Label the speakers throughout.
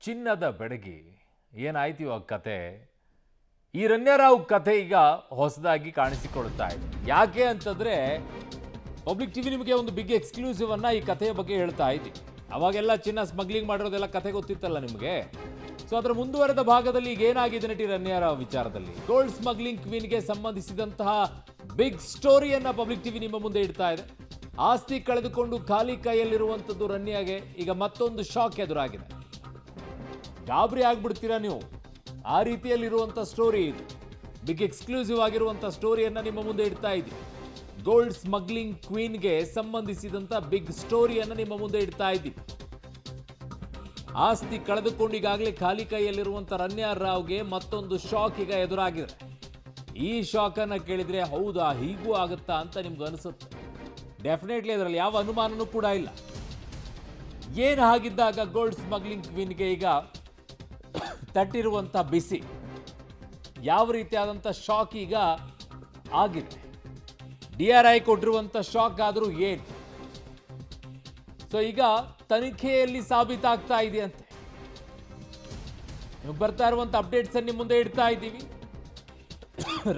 Speaker 1: ಚಿನ್ನದ ಬೆಡಗಿ ಏನಾಯ್ತು ಇವಾಗ ಕತೆ. ಈ ರಣ್ಯರಾವ್ ಕತೆ ಈಗ ಹೊಸದಾಗಿ ಕಾಣಿಸಿಕೊಳ್ತಾ ಇದೆ. ಯಾಕೆ ಅಂತಂದ್ರೆ ಪಬ್ಲಿಕ್ ಟಿವಿ ನಿಮಗೆ ಒಂದು ಬಿಗ್ ಎಕ್ಸ್ಕ್ಲೂಸಿವ್ ಅನ್ನ ಈ ಕಥೆಯ ಬಗ್ಗೆ ಹೇಳ್ತಾ ಇದ್ದೀವಿ. ಅವಾಗೆಲ್ಲ ಚಿನ್ನ ಸ್ಮಗ್ಲಿಂಗ್ ಮಾಡಿರೋದೆಲ್ಲ ಕತೆ ಗೊತ್ತಿತ್ತಲ್ಲ ನಿಮಗೆ. ಸೊ ಅದರ ಮುಂದುವರೆದ ಭಾಗದಲ್ಲಿ ಈಗ ಏನಾಗಿದೆ ನಟಿ ರಣ್ಯರಾವ್ ವಿಚಾರದಲ್ಲಿ gold smuggling ಕ್ವೀನ್ಗೆ ಸಂಬಂಧಿಸಿದಂತಹ big ಸ್ಟೋರಿಯನ್ನ public TV ನಿಮ್ಮ ಮುಂದೆ ಇಡ್ತಾ ಇದೆ. ಆಸ್ತಿ ಕಳೆದುಕೊಂಡು ಖಾಲಿ ಕೈಯಲ್ಲಿರುವಂಥದ್ದು ರಣ್ಯಾಗೆ ಈಗ ಮತ್ತೊಂದು ಶಾಕ್ ಎದುರಾಗಿದೆ. ಗಾಬರಿ ಆಗ್ಬಿಡ್ತೀರಾ ನೀವು. ಆ ರೀತಿಯಲ್ಲಿರುವಂಥ ಸ್ಟೋರಿ ಇದು. ಬಿಗ್ ಎಕ್ಸ್ಕ್ಲೂಸಿವ್ ಆಗಿರುವಂಥ ಸ್ಟೋರಿಯನ್ನ ನಿಮ್ಮ ಮುಂದೆ ಇಡ್ತಾ ಇದ್ದೀವಿ. ಗೋಲ್ಡ್ ಸ್ಮಗ್ಲಿಂಗ್ ಕ್ವೀನ್ಗೆ ಸಂಬಂಧಿಸಿದಂಥ ಬಿಗ್ ಸ್ಟೋರಿಯನ್ನ ನಿಮ್ಮ ಮುಂದೆ ಇಡ್ತಾ ಇದ್ದೀವಿ. ಆಸ್ತಿ ಕಳೆದುಕೊಂಡು ಈಗಾಗಲೇ ಖಾಲಿ ಕೈಯಲ್ಲಿರುವಂಥ ರಣ್ಯಾರಾವ್ಗೆ ಮತ್ತೊಂದು ಶಾಕ್ ಈಗ ಎದುರಾಗಿದೆ. ಈ ಶಾಕ್ ಅನ್ನ ಕೇಳಿದ್ರೆ ಹೌದಾ ಹೀಗೂ ಆಗುತ್ತಾ ಅಂತ ನಿಮ್ಗೆ ಅನಿಸುತ್ತೆ. ಡೆಫಿನೆಟ್ಲಿ ಅದರಲ್ಲಿ ಯಾವ ಅನುಮಾನನೂ ಕೂಡ ಇಲ್ಲ. ಏನು ಹಾಗಿದ್ದಾಗ ಗೋಲ್ಡ್ ಸ್ಮಗ್ಲಿಂಗ್ ಕ್ವೀನ್ಗೆ ಈಗ ತಟ್ಟಿರುವಂಥ ಬಿಸಿ ಯಾವ ರೀತಿಯಾದಂಥ ಶಾಕ್ ಈಗ ಆಗಿದೆ. DRI ಕೊಟ್ಟಿರುವಂಥ ಶಾಕ್ ಆದರೂ ಏನು? ಸೊ ಈಗ ತನಿಖೆಯಲ್ಲಿ ಸಾಬೀತಾಗ್ತಾ ಇದೆಯಂತೆ. ನೀವು ಬರ್ತಾ ಇರುವಂಥ ಅಪ್ಡೇಟ್ಸ್ ಅನ್ನು ಮುಂದೆ ಇಡ್ತಾ ಇದ್ದೀವಿ.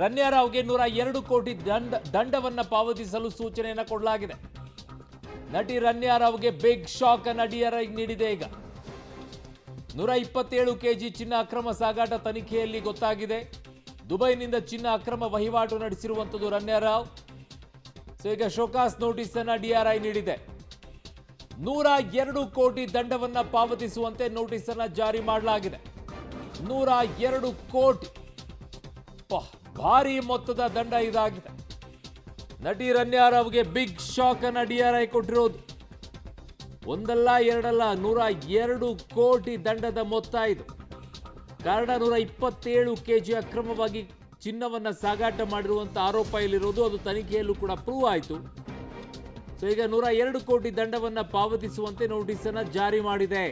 Speaker 1: ರಣ್ಯಾರಾವ್ಗೆ 102 ಕೋಟಿ ದಂಡವನ್ನ ಪಾವತಿಸಲು ಸೂಚನೆಯನ್ನು ಕೊಡಲಾಗಿದೆ. ನಟಿ ರಣ್ಯಾರಾವ್ಗೆ ಬಿಗ್ ಶಾಕ್ ಅನ್ನ DRI ನೀಡಿದೆ. ಈಗ 127 ಕೆಜಿ ಚಿನ್ನ ಅಕ್ರಮ ಸಾಗಾಟ ತನಿಖೆಯಲ್ಲಿ ಗೊತ್ತಾಗಿದೆ. ದುಬೈನಿಂದ ಚಿನ್ನ ಅಕ್ರಮ ವಹಿವಾಟು ನಡೆಸಿರುವಂಥದ್ದು ರಣ್ಯಾರಾವ್. ಸೊ ಈಗ ಶೋಕಾಸ್ ನೋಟಿಸ್ ಅನ್ನ DRI ನೀಡಿದೆ. 102 ಕೋಟಿ ದಂಡವನ್ನ ಪಾವತಿಸುವಂತೆ ನೋಟಿಸ್ ಅನ್ನ ಜಾರಿ ಮಾಡಲಾಗಿದೆ. 102 ಕೋಟಿ ಭಾರಿ ಮೊತ್ತದ ದಂಡ ಇದಾಗಿದೆ. ನಟಿ ರಣ್ಯಾರಾವ್ಗೆ ಬಿಗ್ ಶಾಕ್ ಅನ್ನ DRI ಕೊಟ್ಟಿರೋದು. ಒಂದಲ್ಲ ಎರಡಲ್ಲ 102 ಕೋಟಿ ದಂಡದ ಮೊತ್ತ ಇದು. ಕಾರಣ 127 ಕೆಜಿ ಅಕ್ರಮವಾಗಿ ಚಿನ್ನವನ್ನ ಸಾಗಾಟ ಮಾಡಿರುವಂತ ಆರೋಪ ಇಲ್ಲಿರೋದು. ಅದು ತನಿಖೆಯಲ್ಲೂ ಕೂಡ ಪ್ರೂವ್ ಆಯಿತು. ಸೊ ಈಗ 102 ಕೋಟಿ ದಂಡವನ್ನ ಪಾವತಿಸುವಂತೆ ನೋಟಿಸ್ ಅನ್ನ ಜಾರಿ ಮಾಡಿದೆ.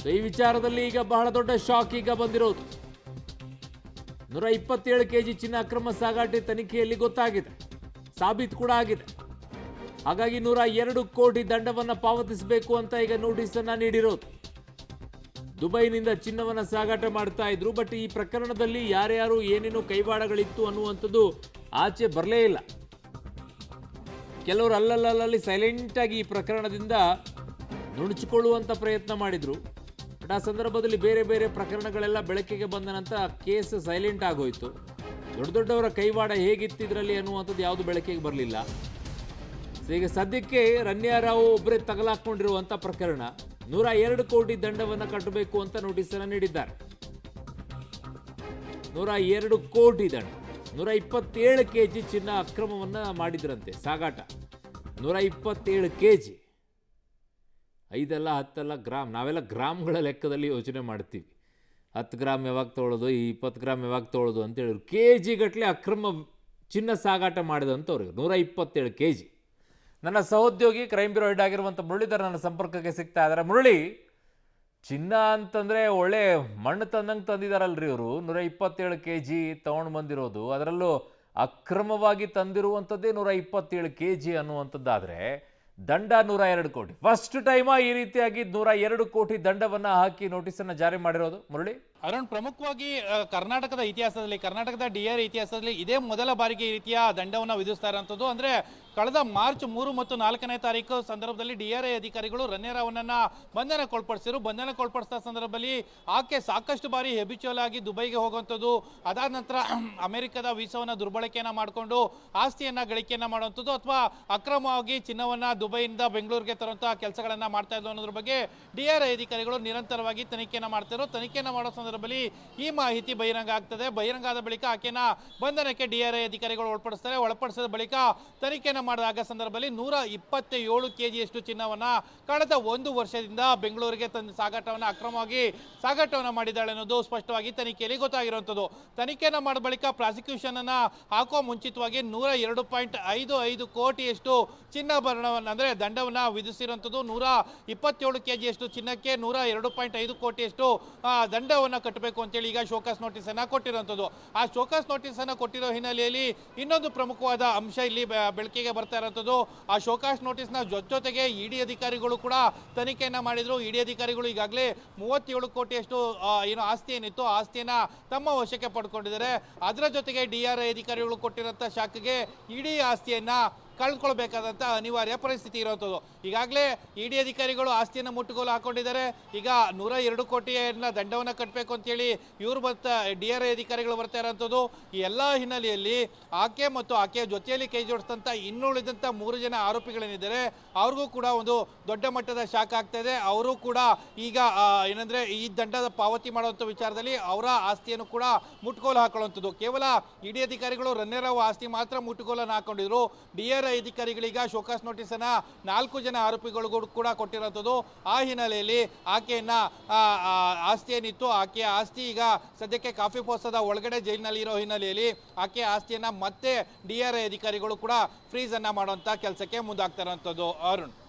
Speaker 1: ಸೊ ಈ ವಿಚಾರದಲ್ಲಿ ಈಗ ಬಹಳ ದೊಡ್ಡ ಶಾಕ್ ಈಗ ಬಂದಿರೋದು. 127 ಕೆಜಿ ಚಿನ್ನ ಅಕ್ರಮ ಸಾಗಾಟ ತನಿಖೆಯಲ್ಲಿ ಗೊತ್ತಾಗಿದೆ, ಸಾಬೀತು ಕೂಡ ಆಗಿದೆ. ಹಾಗಾಗಿ 102 ಕೋಟಿ ದಂಡವನ್ನ ಪಾವತಿಸಬೇಕು ಅಂತ ಈಗ ನೋಟಿಸ್ ಅನ್ನ ನೀಡಿರೋದು. ದುಬೈನಿಂದ ಚಿನ್ನವನ್ನ ಸಾಗಾಟ ಮಾಡ್ತಾ ಇದ್ರು. ಬಟ್ ಈ ಪ್ರಕರಣದಲ್ಲಿ ಯಾರ್ಯಾರು ಏನೇನು ಕೈವಾಡಗಳಿತ್ತು ಅನ್ನುವಂಥದ್ದು ಆಚೆ ಬರಲೇ ಇಲ್ಲ. ಕೆಲವರು ಅಲ್ಲಲ್ಲಿ ಸೈಲೆಂಟ್ ಆಗಿ ಈ ಪ್ರಕರಣದಿಂದ ನುಣುಚಿಕೊಳ್ಳುವಂತ ಪ್ರಯತ್ನ ಮಾಡಿದ್ರು. ಬಟ್ ಆ ಸಂದರ್ಭದಲ್ಲಿ ಬೇರೆ ಬೇರೆ ಪ್ರಕರಣಗಳೆಲ್ಲ ಬೆಳಕಿಗೆ ಬಂದ ನಂತರ ಕೇಸ್ ಸೈಲೆಂಟ್ ಆಗೋಯ್ತು. ದೊಡ್ಡವರ ಕೈವಾಡ ಹೇಗಿತ್ತಿದ್ರಲ್ಲಿ ಅನ್ನುವಂಥದ್ದು ಯಾವುದು ಬೆಳಕಿಗೆ ಬರಲಿಲ್ಲ. ಈಗ ಸದ್ಯಕ್ಕೆ ರಣ್ಯಾರಾವ್ ಒಬ್ಬರೇ ತಗಲಾಕೊಂಡಿರುವಂಥ ಪ್ರಕರಣ 102 ಕೋಟಿ ದಂಡವನ್ನು ಕಟ್ಟಬೇಕು ಅಂತ ನೋಟಿಸ್ ಅನ್ನು ನೀಡಿದ್ದಾರೆ. 102 ಕೋಟಿ ದಂಡ. 127 ಕೆಜಿ ಚಿನ್ನ ಅಕ್ರಮವನ್ನ ಮಾಡಿದ್ರಂತೆ ಸಾಗಾಟ. 127 ಕೆಜಿ, 5 ಅಲ್ಲ 10 ಅಲ್ಲ ಗ್ರಾಮ್. ನಾವೆಲ್ಲ ಗ್ರಾಮ್ಗಳ ಲೆಕ್ಕದಲ್ಲಿ ಯೋಚನೆ ಮಾಡ್ತೀವಿ. 10 ಗ್ರಾಮ್ ಯಾವಾಗ ತೊಗೊಳ್ಳೋದು, 20 ಗ್ರಾಮ್ ಯಾವಾಗ ತೊಗೊಳ್ಳೋದು ಅಂತ ಹೇಳಿದ್ರು. ಕೆಜಿ ಗಟ್ಟಲೆ ಅಕ್ರಮ ಚಿನ್ನ ಸಾಗಾಟ ಮಾಡಿದಂಥವ್ರಿಗೆ 127 ಕೆಜಿ. ನನ್ನ ಸಹೋದ್ಯೋಗಿ ಕ್ರೈಮ್ ಬ್ಯೂರೋ ಹೆಡ್ ಆಗಿರುವಂಥ ಮುರಳೀಧರ್ ನನ್ನ ಸಂಪರ್ಕಕ್ಕೆ ಸಿಗ್ತಾ ಇದ್ದಾರೆ. ಮುರಳಿ, ಚಿನ್ನ ಅಂತಂದರೆ ಒಳ್ಳೆ ಮಣ್ಣು ತಂದಂಗೆ ತಂದಿದ್ದಾರಲ್ರಿ ಇವರು. 127 ಕೆಜಿ ತೊಗೊಂಡು ಬಂದಿರೋದು, ಅದರಲ್ಲೂ ಅಕ್ರಮವಾಗಿ ತಂದಿರುವಂಥದ್ದೇ 127 ಕೆಜಿ ಅನ್ನುವಂಥದ್ದಾದರೆ ದಂಡ 102 ಕೋಟಿ. ಫಸ್ಟ್ ಟೈಮ ಈ ರೀತಿಯಾಗಿ 102 ಕೋಟಿ ದಂಡವನ್ನು ಹಾಕಿ ನೋಟಿಸನ್ನು ಜಾರಿ ಮಾಡಿರೋದು ಮುರಳಿ?
Speaker 2: ಅರುಣ್, ಪ್ರಮುಖವಾಗಿ ಕರ್ನಾಟಕದ ಇತಿಹಾಸದಲ್ಲಿ, ಕರ್ನಾಟಕದ DRI ಇತಿಹಾಸದಲ್ಲಿ ಇದೇ ಮೊದಲ ಬಾರಿಗೆ ಈ ರೀತಿಯ ದಂಡವನ್ನು ವಿಧಿಸ್ತಾ ಇರುವಂಥದ್ದು. ಅಂದರೆ ಕಳೆದ ಮಾರ್ಚ್ 3 ಮತ್ತು 4ನೇ ತಾರೀಕು ಸಂದರ್ಭದಲ್ಲಿ DRI ಅಧಿಕಾರಿಗಳು ರಣ್ಯಾರಾವ್ನನ್ನ ಬಂಧನಕ್ಕೊಳಪಡಿಸಿದರು. ಬಂಧನಕ್ಕೊಳಪಡಿಸಿದ ಸಂದರ್ಭದಲ್ಲಿ ಆಕೆ ಸಾಕಷ್ಟು ಬಾರಿ ಹೆಬಿಚುವಲ್ ಆಗಿ ದುಬೈಗೆ ಹೋಗುವಂಥದ್ದು, ಅದಾದ ನಂತರ ಅಮೆರಿಕದ ವೀಸಾವನ್ನು ದುರ್ಬಳಕೆಯನ್ನು ಮಾಡಿಕೊಂಡು ಆಸ್ತಿಯನ್ನು ಗಳಿಕೆಯನ್ನು ಮಾಡುವಂಥದ್ದು, ಅಥವಾ ಅಕ್ರಮವಾಗಿ ಚಿನ್ನವನ್ನು ದುಬೈಯಿಂದ ಬೆಂಗಳೂರಿಗೆ ತರುವಂಥ ಕೆಲಸಗಳನ್ನು ಮಾಡ್ತಾ ಇದ್ದು ಅನ್ನೋದ್ರ ಬಗ್ಗೆ DRI ಅಧಿಕಾರಿಗಳು ನಿರಂತರವಾಗಿ ತನಿಖೆಯನ್ನು ಮಾಡ್ತಿದ್ರು. ತನಿಖೆಯನ್ನು ಮಾಡೋ ಸಂದರ್ಭದಲ್ಲಿ ಈ ಮಾಹಿತಿ ಬಹಿರಂಗ ಆಗ್ತದೆ. ಬಹಿರಂಗ ಆದ ಬಳಿಕ ಆಕೆನ ಬಂಧನಕ್ಕೆ DRI ಅಧಿಕಾರಿಗಳು ಒಳಪಡಿಸ್ತಾರೆ. ಒಳಪಡಿಸಿದ ಬಳಿಕ ತನಿಖೆಯನ್ನು ಮಾಡಿದಾಗ ಸಂದರ್ಭದಲ್ಲಿ 127 ಕೆಜಿಯಷ್ಟು ಚಿನ್ನವನ್ನ ಕಳೆದ 1 ವರ್ಷದಿಂದ ಬೆಂಗಳೂರಿಗೆ ತಂದು ಅಕ್ರಮವಾಗಿ ಸಾಗಾಟವನ್ನು ಮಾಡಿದ್ದಾಳೆ ಅನ್ನೋದು ಸ್ಪಷ್ಟವಾಗಿ ತನಿಖೆಯಲ್ಲಿ ಗೊತ್ತಾಗಿರುವಂಥದ್ದು. ತನಿಖೆಯನ್ನು ಮಾಡಿದ ಬಳಿಕ ಪ್ರಾಸಿಕ್ಯೂಷನ್ ಅನ್ನ ಹಾಕುವ ಮುಂಚಿತವಾಗಿ 102.55 ಕೋಟಿಯಷ್ಟು ಚಿನ್ನಾಭರಣವನ್ನು ಅಂದರೆ ದಂಡವನ್ನು ವಿಧಿಸಿರುವಂಥದ್ದು. 127 ಕೆಜಿಯಷ್ಟು ಚಿನ್ನಕ್ಕೆ 102.5 ಕೋಟಿಯಷ್ಟು ದಂಡವನ್ನು ಕಟ್ಟಬೇಕು ಅಂತೇಳಿ ಈಗ ಶೋಕಾಸ್ ನೋಟಿಸ್ ಅನ್ನ ಕೊಟ್ಟಿರುವಂಥದ್ದು. ಆ ಶೋಕಾಸ್ ನೋಟಿಸ್ ಅನ್ನ ಕೊಟ್ಟಿರೋ ಹಿನ್ನೆಲೆಯಲ್ಲಿ ಇನ್ನೊಂದು ಪ್ರಮುಖವಾದ ಅಂಶ ಇಲ್ಲಿ ಬೆಳಕಿಗೆ ಬರ್ತಾ ಇರುವಂಥದ್ದು. ಆ ಶೋಕಾಸ್ ನೋಟಿಸ್ನ ಜೊತೆಗೆ ಇಡಿ ಅಧಿಕಾರಿಗಳು ಕೂಡ ತನಿಖೆಯನ್ನ ಮಾಡಿದ್ರು. ಇಡಿ ಅಧಿಕಾರಿಗಳು ಈಗಾಗಲೇ 37 ಕೋಟಿಯಷ್ಟು ಏನು ಆಸ್ತಿ ಏನಿತ್ತು ಆ ಆಸ್ತಿಯನ್ನ ತಮ್ಮ ವಶಕ್ಕೆ ಪಡ್ಕೊಂಡಿದ್ದಾರೆ. ಅದರ ಜೊತೆಗೆ DRI ಅಧಿಕಾರಿಗಳು ಕೊಟ್ಟಿರುವಂಥ ಶಾಖೆಗೆ ಇಡೀ ಆಸ್ತಿಯನ್ನ ಕಳ್ಕೊಳ್ಬೇಕಾದಂಥ ಅನಿವಾರ್ಯ ಪರಿಸ್ಥಿತಿ ಇರುವಂಥದ್ದು. ಈಗಾಗಲೇ ಇಡಿ ಅಧಿಕಾರಿಗಳು ಆಸ್ತಿಯನ್ನು ಮುಟ್ಟುಗೋಲು ಹಾಕೊಂಡಿದ್ದಾರೆ. ಈಗ 102 ಕೋಟಿಯನ್ನ ದಂಡವನ್ನು ಕಟ್ಟಬೇಕು ಅಂತೇಳಿ ಇವರು DRI ಅಧಿಕಾರಿಗಳು ಬರ್ತಾ ಇರೋಂಥದ್ದು. ಈ ಎಲ್ಲ ಹಿನ್ನೆಲೆಯಲ್ಲಿ ಆಕೆ ಮತ್ತು ಆಕೆಯ ಜೊತೆಯಲ್ಲಿ ಕೈ ಜೋಡಿಸಿದಂಥ ಇನ್ನುಳಿದಂಥ 3 ಜನ ಆರೋಪಿಗಳೇನಿದ್ದಾರೆ ಅವ್ರಿಗೂ ಕೂಡ ಒಂದು ದೊಡ್ಡ ಮಟ್ಟದ ಶಾಕ್ ಆಗ್ತಾ ಇದೆ. ಅವರು ಕೂಡ ಈಗ ಏನಂದ್ರೆ ಈ ದಂಡದ ಪಾವತಿ ಮಾಡುವಂಥ ವಿಚಾರದಲ್ಲಿ ಅವರ ಆಸ್ತಿಯನ್ನು ಕೂಡ ಮುಟ್ಟುಗೋಲು ಹಾಕೊಳ್ಳುವಂಥದ್ದು. ಕೇವಲ ಇಡಿ ಅಧಿಕಾರಿಗಳು ರನ್ನೇರಾವ್ ಆಸ್ತಿ ಮಾತ್ರ ಮುಟ್ಟುಗೋಲನ್ನು ಹಾಕೊಂಡಿದ್ರು. DRI ಅಧಿಕಾರಿಗಳೀಗ ಶೋಕಾಸ್ ನೋಟಿಸ್ ಅನ್ನ 4 ಜನ ಆರೋಪಿಗಳಿಗೂ ಕೂಡ ಕೊಟ್ಟಿರುವಂಥದ್ದು. ಆ ಹಿನ್ನೆಲೆಯಲ್ಲಿ ಆಕೆಯನ್ನ ಆಸ್ತಿ ಏನಿತ್ತು ಆಕೆಯ ಆಸ್ತಿ ಈಗ ಸದ್ಯಕ್ಕೆ ಕಾಫಿ ಪೋಸದ ಒಳಗಡೆ ಜೈಲಿನಲ್ಲಿ ಇರೋ ಹಿನ್ನೆಲೆಯಲ್ಲಿ ಆಕೆಯ ಆಸ್ತಿಯನ್ನ ಮತ್ತೆ DRI ಅಧಿಕಾರಿಗಳು ಕೂಡ ಫ್ರೀಸ್ ಅನ್ನ ಮಾಡುವಂತ ಕೆಲಸಕ್ಕೆ ಮುಂದಾಗ್ತಾ ಇರುವಂಥದ್ದು. ಅರುಣ್.